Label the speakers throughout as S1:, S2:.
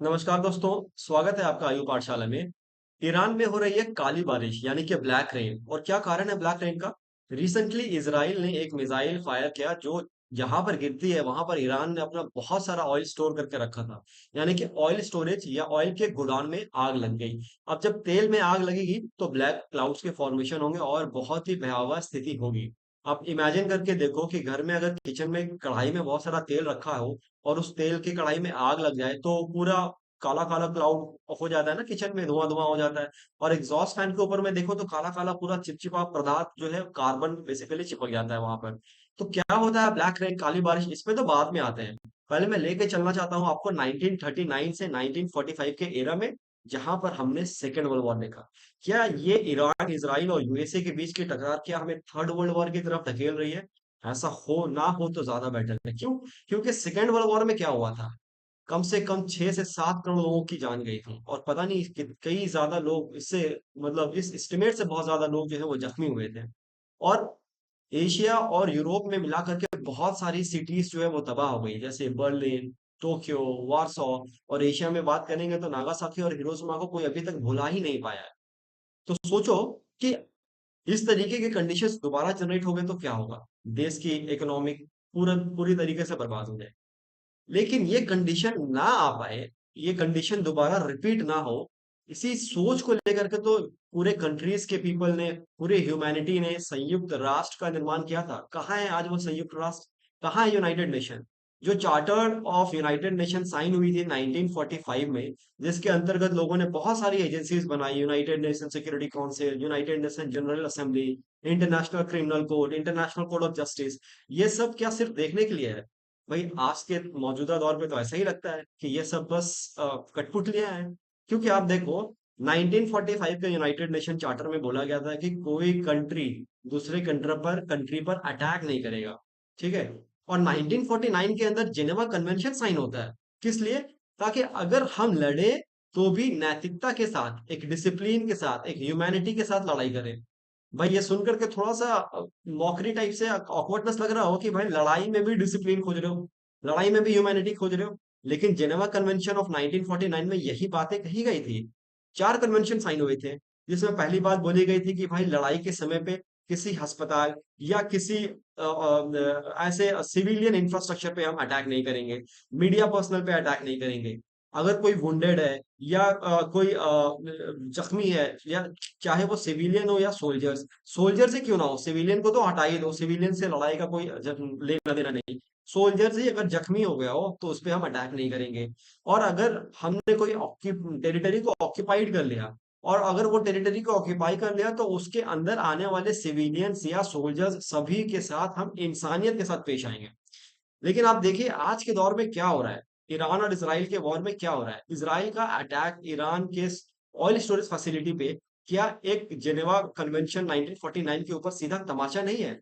S1: नमस्कार दोस्तों, स्वागत है आपका आयु पाठशाला में। ईरान में हो रही है काली बारिश यानी कि ब्लैक रेन। और क्या कारण है ब्लैक रेन का? रिसेंटली इजराइल ने एक मिसाइल फायर किया जो जहां पर गिरती है वहां पर ईरान ने अपना बहुत सारा ऑयल स्टोर करके रखा था। यानी कि ऑयल स्टोरेज या ऑयल के गोदाम में आग लग गई। अब जब तेल में आग लगेगी तो ब्लैक क्लाउड्स के फॉर्मेशन होंगे और बहुत ही भयावह स्थिति होगी। आप इमेजिन करके देखो कि घर में अगर किचन में कढ़ाई में बहुत सारा तेल रखा हो और उस तेल की कढ़ाई में आग लग जाए तो पूरा काला काला क्लाउड हो जाता है ना, किचन में धुआं धुआं हो जाता है। और एग्जॉस्ट फैन के ऊपर में देखो तो काला काला पूरा चिपचिपा पदार्थ जो है कार्बन बेसिकली चिपक जाता है वहां पर। तो क्या होता है ब्लैक रेन काली बारिश, इसमें तो बाद में आते हैं। पहले मैं लेके चलना चाहता हूँ आपको 1939 से 1945 के एरा में, जहां पर हमने सेकेंड वर्ल्ड वॉर देखा। क्या ये ईरान इसराइल और यूएसए के बीच की टकरार क्या हमें थर्ड वर्ल्ड वॉर की तरफ धकेल रही है? ऐसा हो ना हो तो ज्यादा बेटर है। क्यों? क्योंकि सेकेंड वर्ल्ड वॉर में क्या हुआ था, कम से कम 6 से 7 करोड़ लोगों की जान गई थी और पता नहीं कई ज्यादा लोग इससे, मतलब इस एस्टिमेट से बहुत ज्यादा लोग जो है वो जख्मी हुए थे। और एशिया और यूरोप में मिलाकर के बहुत सारी सिटीज जो है वो तबाह हो गई, जैसे बर्लिन, टोक्यो, वार्सो। और एशिया में बात करेंगे तो नागासाकी और हिरोशिमा को कोई अभी तक भुला ही नहीं पाया है। तो सोचो कि इस तरीके के कंडीशंस दोबारा जनरेट हो गए तो क्या होगा। देश की इकोनॉमिक पूरा पूरी तरीके से बर्बाद हो जाए। लेकिन ये कंडीशन ना आ पाए, ये कंडीशन दोबारा रिपीट ना हो, इसी सोच को लेकर के तो पूरे कंट्रीज के पीपल ने, पूरे ह्यूमैनिटी ने संयुक्त राष्ट्र का निर्माण किया था। कहाँ है आज वो संयुक्त राष्ट्र? कहाँ है यूनाइटेड नेशन? जो charter of United Nation sign हुई थी 1945 में, जिसके अंतर्गत लोगों ने बहुत सारी एजेंसीज बनाई, United nation security council, United nation general assembly, international criminal court, international court of justice. ये सब क्या सिर्फ देखने के लिए है? भाई आज के मौजूदा दौर पे तो ऐसा ही लगता है कि ये सब बस कठपुतलियां हैं। क्योंकि आप देखो 1945 के यूनाइटेड नेशन चार्टर में बोला गया था कि कोई कंट्री दूसरे कंट्री पर अटैक नहीं करेगा। ठीक है। और 1949 के अंदर जिनेवा कन्वेंशन साइन होता है। किस लिए? ताकि अगर हम लड़े तो भी नैतिकता के साथ, एक डिसिप्लिन के साथ, एक ह्यूमैनिटी के साथ लड़ाई करें। भाई ये सुनकर के थोड़ा सा मॉकरी टाइप से ऑकवर्डनेस लग रहा हो कि भाई लड़ाई में भी डिसिप्लिन खोज रहे हो, लड़ाई में भी ह्यूमैनिटी खोज रहे हो। लेकिन जेनेवा कन्वेंशन ऑफ 1949 में यही बातें कही गई थी। 4 कन्वेंशन साइन हुए थे, जिसमें पहली बात बोली गई थी कि भाई लड़ाई के समय पे किसी अस्पताल या किसी ऐसे सिविलियन इंफ्रास्ट्रक्चर पे हम अटैक नहीं करेंगे, मीडिया पर्सनल पे अटैक नहीं करेंगे। अगर कोई वुंडेड है या कोई जख्मी है, या चाहे वो सिविलियन हो या सोल्जर्स, सोल्जर से क्यों ना हो, सिविलियन को तो हटा ही दो, सिविलियन से लड़ाई का कोई लेना देना नहीं। सोल्जर से अगर जख्मी हो गया हो तो उस पर हम अटैक नहीं करेंगे। और अगर हमने कोई टेरिटरी को ऑक्यूपाइड कर लिया, और अगर वो टेरिटरी को ऑक्यूपाई कर लिया तो उसके अंदर आने वाले सिविलियंस या सोल्जर्स सभी के साथ हम इंसानियत के साथ पेश आएंगे। लेकिन आप देखिए आज के दौर में क्या हो रहा है। ईरान और इसराइल के वॉर में क्या हो रहा है? इसराइल का अटैक ईरान के ऑयल स्टोरेज फैसिलिटी पे, क्या एक जेनेवा कन्वेंशन 1949 के ऊपर सीधा तमाचा नहीं है?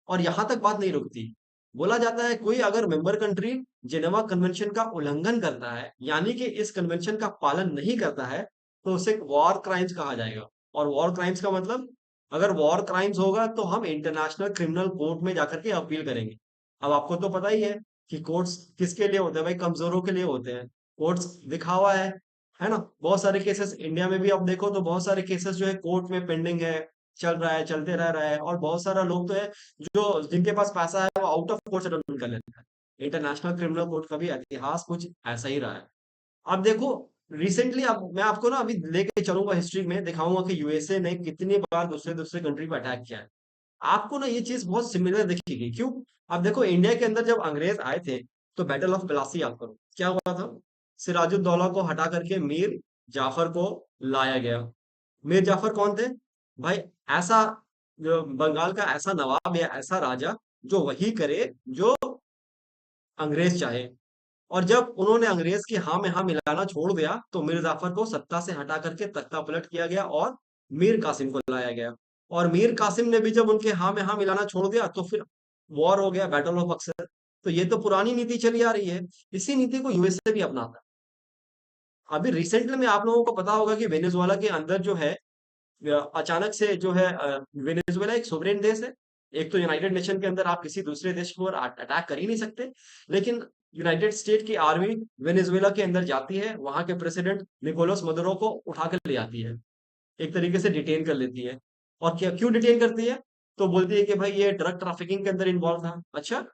S1: और यहां तक बात नहीं रुकती। बोला जाता है कोई अगर मेंबर कंट्री जेनेवा कन्वेंशन का उल्लंघन करता है, यानी कि इस कन्वेंशन का पालन नहीं करता है, तो उसे वॉर क्राइम्स कहा जाएगा। और वॉर क्राइम्स का मतलब, अगर वॉर क्राइम्स होगा तो हम इंटरनेशनल क्रिमिनल कोर्ट में जाकर के अपील करेंगे। अब आपको तो पता ही है कि कोर्ट्स किसके लिए होते हैं भाई? कमजोरों के लिए होते हैं। कोर्ट्स दिखावा है ना? बहुत सारे केसेस इंडिया में भी आप देखो तो बहुत सारे केसेस जो है कोर्ट में पेंडिंग है, चल रहा है, चलते रह रहा है। और बहुत सारा लोग तो है जो जिनके पास पैसा है वो आउट ऑफ कोर्ट सेटलमेंट कर लेता है। इंटरनेशनल क्रिमिनल कोर्ट का भी इतिहास कुछ ऐसा ही रहा है। अब देखो रिसेंटली, अब मैं आपको ना अभी लेके चलूंगा हिस्ट्री में, दिखाऊंगा कि यूएसए ने कितनी बार दूसरे दूसरे कंट्री पर अटैक किया है। आपको ना ये चीज बहुत सिमिलर दिखेगी। क्यों? अब देखो इंडिया के अंदर जब अंग्रेज आए थे तो बैटल ऑफ प्लासी याद करो, क्या हुआ था? सिराजुद्दौला को हटा करके मीर जाफर को लाया गया। मीर जाफर कौन थे? भाई ऐसा, जो बंगाल का ऐसा नवाब या ऐसा राजा जो वही करे जो अंग्रेज चाहे। और जब उन्होंने अंग्रेज की हाँ में हाँ मिलाना छोड़ दिया तो मीर जाफर को सत्ता से हटा करके तख्ता पलट किया गया और मीर कासिम को लाया गया। और मीर कासिम ने भी जब उनके हाँ में हाँ मिलाना छोड़ दिया तो फिर वॉर हो गया, बैटल ऑफ बक्सर। तो ये तो पुरानी नीति चली आ रही है। इसी नीति को यूएसए भी अपनाता है। अभी रिसेंटली में आप लोगों को पता होगा कि वेनेजुएला के अंदर जो है अचानक से जो है, वेनेजुएला एक सोवरेन देश है। एक तो यूनाइटेड नेशन के अंदर आप किसी दूसरे देश पर अटैक कर ही नहीं सकते। लेकिन यूनाइटेड स्टेट की आर्मी वेनेजुएला के अंदर जाती है, वहां के प्रेसिडेंट निकोलस मदुरो को उठा कर ले आती है, एक तरीके से डिटेन कर लेती है। और क्या क्यों डिटेन करती है? तो बोलती है कि भाई ये ड्रग ट्रैफिकिंग के अंदर इन्वॉल्व था। अच्छा,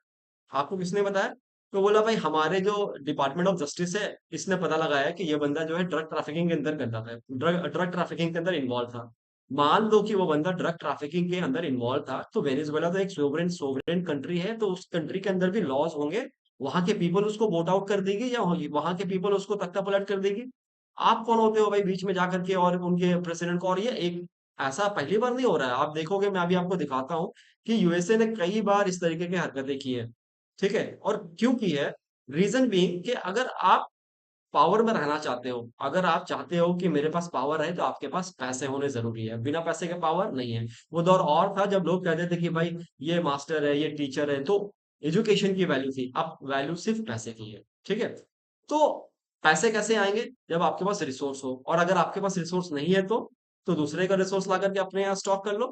S1: आपको किसने बताया? तो बोला भाई हमारे जो डिपार्टमेंट ऑफ जस्टिस है, इसने पता लगाया कि ये बंदा जो है ड्रग ट्रैफिकिंग के अंदर करता था, ड्रग ड्रग ट्रैफिकिंग के अंदर इन्वॉल्व था। मान लो कि वो बंदा ड्रग ट्रैफिकिंग के अंदर इन्वॉल्व था, तो वेनेजुएला तो एक सोवरेन सोवरेन कंट्री है, तो उस कंट्री के अंदर भी लॉज होंगे। वहां के पीपल उसको वोट आउट कर देगी या वहां के पीपल उसको तख्ता पलट कर देगी? आप कौन होते हो भाई बीच में जाकर के और उनके प्रेसिडेंट को? और ये एक ऐसा पहली बार नहीं हो रहा है, आप देखोगे, मैं अभी आपको दिखाता हूँ कि यूएसए ने कई बार इस तरीके की हरकतें की है। ठीक है? और क्यों की है? रीजन बीइंग कि अगर आप पावर में रहना चाहते हो, अगर आप चाहते हो कि मेरे पास पावर है, तो आपके पास पैसे होने ज़रूरी है। बिना पैसे के पावर नहीं है। वो दौर और था जब लोग कहते थे कि भाई ये मास्टर है, ये टीचर है, तो एजुकेशन की वैल्यू थी। अब वैल्यू सिर्फ पैसे की है। ठीक है? तो पैसे कैसे आएँगे? जब आपके पास रिसोर्स हो, और अगर आपके पास रिसोर्स नहीं है तो दूसरे का रिसोर्स ला करके अपने यहाँ स्टॉक कर लो।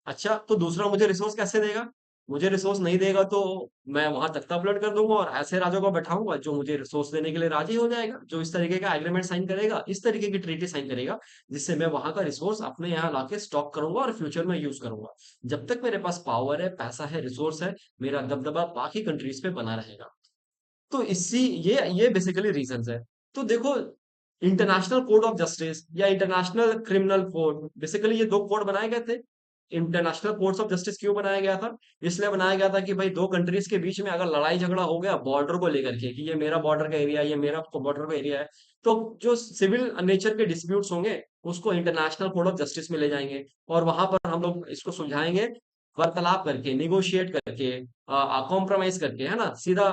S1: अच्छा, तो दूसरा मुझे रिसोर्स कैसे देगा? मुझे रिसोर्स नहीं देगा तो मैं वहाँ तख्ता पलट कर दूँगा और ऐसे राजा को बैठाऊँगा जो मुझे रिसोर्स देने के लिए राज़ी हो जाएगा, जो इस तरीके का एग्रीमेंट साइन करेगा, इस तरीके की ट्रीटी साइन करेगा, जिससे मैं वहाँ का रिसोर्स अपने यहाँ लाके स्टॉक करूँगा और फ्यूचर में यूज़ करूँगा। जब तक मेरे पास पावर है, पैसा है, रिसोर्स है, मेरा दबदबा बाकी कंट्रीज़ पे बना रहेगा। तो इसी ये बेसिकली रीजंस है। तो देखो, इंटरनेशनल कोड ऑफ जस्टिस या इंटरनेशनल क्रिमिनल कोड, बेसिकली ये दो कोड बनाए गए थे। इंटरनेशनल कोड्स ऑफ जस्टिस क्यों बनाया गया था? इसलिए बनाया गया था कि भाई दो कंट्रीज के बीच में अगर लड़ाई झगड़ा हो गया बॉर्डर को लेकर के, कि ये मेरा बॉर्डर का एरिया है, ये मेरा बॉर्डर का एरिया है, तो जो सिविल नेचर के डिस्प्यूट्स होंगे उसको इंटरनेशनल कोड ऑफ जस्टिस में ले जाएंगे, और वहां पर हम लोग इसको सुलझाएंगे, वार्तालाप करके, निगोशिएट करके, कॉम्प्रोमाइज करके, है ना, सीधा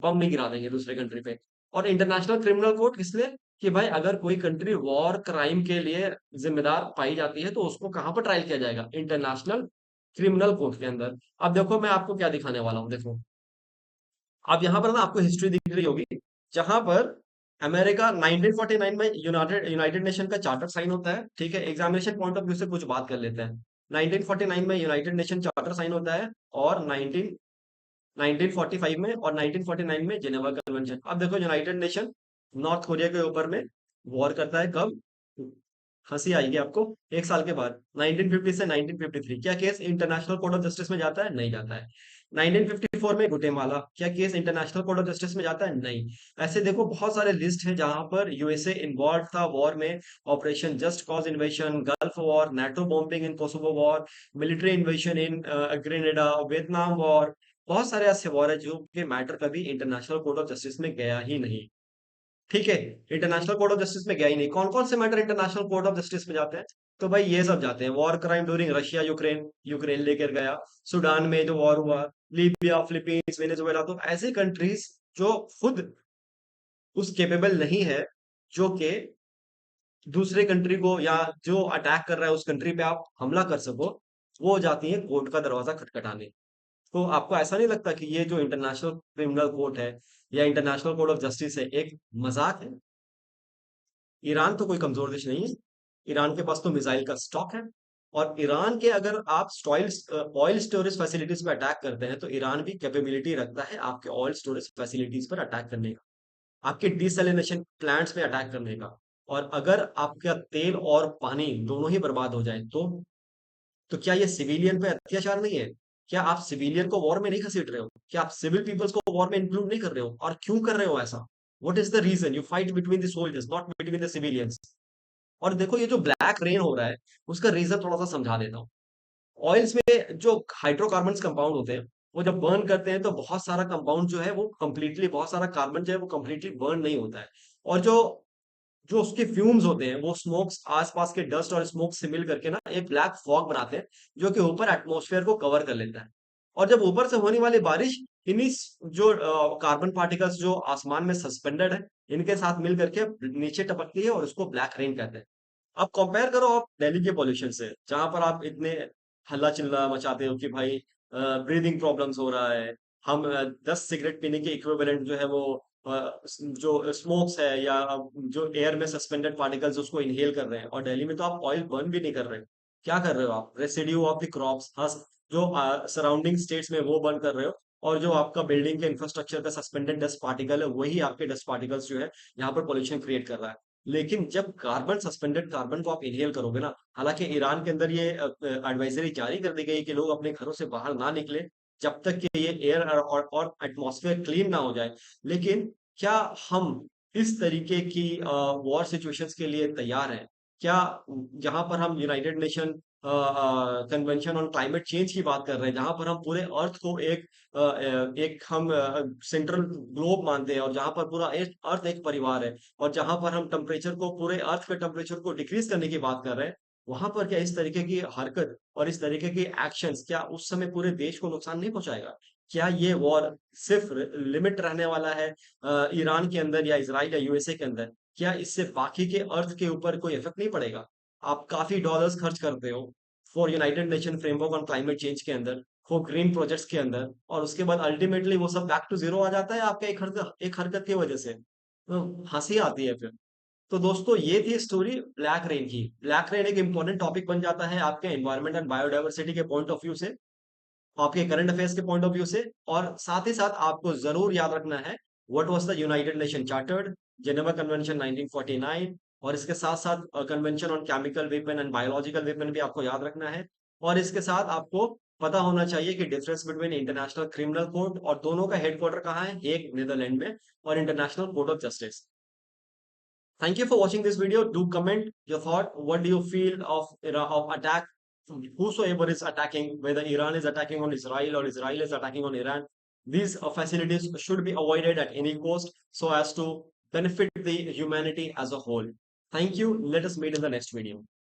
S1: बम नहीं गिरा देंगे दूसरे कंट्री पे। और इंटरनेशनल क्रिमिनल कोर्ट इसलिए कि भाई अगर कोई कंट्री वॉर क्राइम के लिए जिम्मेदार पाई जाती है तो उसको कहां पर ट्रायल किया जाएगा? इंटरनेशनल क्रिमिनल कोर्ट के अंदर। अब देखो मैं आपको क्या दिखाने वाला हूँ, देखो। अब यहाँ पर ना आपको हिस्ट्री दिख रही होगी, जहां पर अमेरिका 1949 में यूनाइटेड यूनाइटेड नेशन का चार्टर साइन होता है। ठीक है? एग्जामिनेशन पॉइंट ऑफ व्यू से कुछ बात कर लेते हैं। 1949 में यूनाइटेड नेशन चार्टर साइन होता है, और 1945 में और 1949 में जेनेवा कन्वेंशन। अब देखो, यूनाइटेड नेशन नॉर्थ कोरिया के ऊपर में वॉर करता है कब? हंसी आएगी आपको। एक साल के बाद 1950 से 1953 क्या case international court of justice में जाता है? नहीं जाता है। 1954 में गुटेमाला, क्या case international court of justice में जाता है? नहीं। ऐसे देखो बहुत सारे लिस्ट है जहां पर यूएसए इन्वॉल्व था वॉर में। Operation just cause invasion, gulf war, NATO bombing in Kosovo war, military invasion in Grenada, Vietnam war. बहुत सारे ऐसे वॉर है जो के मैटर कभी इंटरनेशनल कोर्ट ऑफ जस्टिस में गया ही नहीं। ठीक है? इंटरनेशनल कोर्ट ऑफ जस्टिस में गया ही नहीं। कौन कौन से matter international court of justice में जाते हैं? तो भाई ये सब जाते हैं, war crime during Russia Ukraine, Ukraine लेकर गया, सूडान में जो वॉर हुआ, लीबिया, फिलीपींस, वेनेजुएला, तो ऐसे कंट्रीज जो खुद उस केपेबल नहीं है, जो कि दूसरे कंट्री को, या जो अटैक कर रहा है उस कंट्री पे आप हमला कर सको, वो जाती है कोर्ट का दरवाजा खटखटाने। तो आपको ऐसा नहीं लगता कि ये जो इंटरनेशनल क्रिमिनल कोर्ट है या इंटरनेशनल कोर्ट ऑफ जस्टिस है, एक मजाक है? ईरान तो कोई कमजोर देश नहीं है। ईरान के पास तो मिसाइल का स्टॉक है। और ईरान के अगर आप ऑयल स्टोरेज फैसिलिटीज पे अटैक करते हैं, तो ईरान भी कैपेबिलिटी रखता है आपके ऑयल स्टोरेज फैसिलिटीज पर अटैक करने का, आपके डिसैलिनेशन प्लांट्स पे अटैक करने का। और अगर आपका तेल और पानी दोनों ही बर्बाद हो जाए तो क्या ये सिविलियन पे अत्याचार नहीं है? क्या आप सिविलियन को वॉर में नहीं घसीट रहे हो? क्या आप सिविल पीपल्स को वॉर में इंक्लूड नहीं कर रहे हो? और क्यों कर रहे हो ऐसा? What is the reason you fight between the soldiers, not between the civilians? और देखो, ये जो ब्लैक रेन हो रहा है, उसका रीजन थोड़ा सा समझा देता हूँ। ऑयल्स में जो हाइड्रोकार्बन्स कंपाउंड होते हैं, वो जब बर्न करते हैं तो बहुत सारा कंपाउंड जो है वो कंप्लीटली, बहुत सारा कार्बन जो है वो कंप्लीटली बर्न नहीं होता है। और जो जो उसके फ्यूम्स होते हैं, वो स्मोक्स, आसपास के डस्ट और स्मोक से मिल करके ना एक ब्लैक फॉग बनाते हैं, जो कि ऊपर एटमॉस्फेयर को कवर कर लेता है। और जब ऊपर से होने वाली बारिश इन्हीं जो कार्बन पार्टिकल्स जो आसमान में सस्पेंडेड है, इनके साथ मिल करके नीचे टपकती है, और उसको ब्लैक रेन कहते हैं। अब कंपेयर करो आप दिल्ली के पॉल्यूशन से, जहां पर आप इतने हल्ला चिल्ला मचाते हो कि भाई ब्रीदिंग प्रॉब्लम्स हो रहा है, हम 10 सिगरेट पीने के इक्विवेलेंट जो है वो जो स्मोक्स है, या जो एयर में सस्पेंडेड पार्टिकल्स उसको इनहेल कर रहे हैं, और दिल्ली में तो आप ऑयल बर्न भी नहीं कर रहे। क्या कर रहे हो आप? रेसिड्यू ऑफ द क्रॉप्स, हाँ, जो सराउंडिंग स्टेट्स में वो बर्न कर रहे हो। और जो आपका बिल्डिंग के इंफ्रास्ट्रक्चर का सस्पेंडेड डस्ट पार्टिकल है वही आपके डस्ट पार्टिकल्स जो है यहाँ पर पोल्यूशन क्रिएट कर रहा है। लेकिन जब कार्बन सस्पेंडेड कार्बन को आप इनहेल करोगे ना, हालांकि ईरान के अंदर ये एडवाइजरी जारी कर दी गई कि लोग अपने घरों से बाहर ना निकले जब तक कि ये एयर और एटमॉस्फेयर क्लीन ना हो जाए। लेकिन क्या हम इस तरीके की वॉर सिचुएशंस के लिए तैयार हैं? क्या जहां पर हम United nation convention on climate change की बात कर रहे हैं, जहां पर हम पूरे अर्थ को एक हम सेंट्रल ग्लोब मानते हैं और जहां पर पूरा अर्थ एक परिवार है, और जहां पर हम टेम्परेचर को पूरे अर्थ के टेम्परेचर को डिक्रीज करने की बात कर रहे हैं, वहां पर क्या इस तरीके की हरकत और इस तरीके की एक्शंस क्या उस समय पूरे देश को नुकसान नहीं पहुंचाएगा? क्या ये वॉर सिर्फ लिमिट रहने वाला है ईरान के अंदर या इसराइल या यूएसए के अंदर? क्या इससे बाकी के अर्थ के ऊपर कोई इफेक्ट नहीं पड़ेगा? आप काफी डॉलर्स खर्च करते हो for United nation framework on climate change के अंदर, फॉर ग्रीन प्रोजेक्ट्स के अंदर, और उसके बाद अल्टीमेटली वो सब बैक टू जीरो आ जाता है आपके एक हरकत की वजह से। तो हंसी आती है फिर। तो दोस्तों ये थी स्टोरी ब्लैक रेन की। ब्लैक रेन एक इंपॉर्टेंट टॉपिक बन जाता है आपके एनवायरनमेंट एंड बायोडायवर्सिटी के पॉइंट ऑफ व्यू से, आपके करंट अफेयर्स के पॉइंट ऑफ व्यू से, और साथ ही साथ आपको जरूर याद रखना है what was the United nation chartered, Geneva convention 1949, और इसके साथ साथ convention on chemical weapon and biological weapon भी आपको याद रखना है। और इसके साथ आपको पता होना चाहिए कि difference between international criminal court और दोनों का हेडक्वार्टर कहाँ है, एक नीदरलैंड में, और international court of justice. Thank you for watching this video. Do comment your thought. What do you feel of of attack? Whosoever is attacking, whether Iran is attacking on Israel or Israel is attacking on Iran, these facilities should be avoided at any cost so as to benefit the humanity as a whole. Thank you. Let us meet in the next video.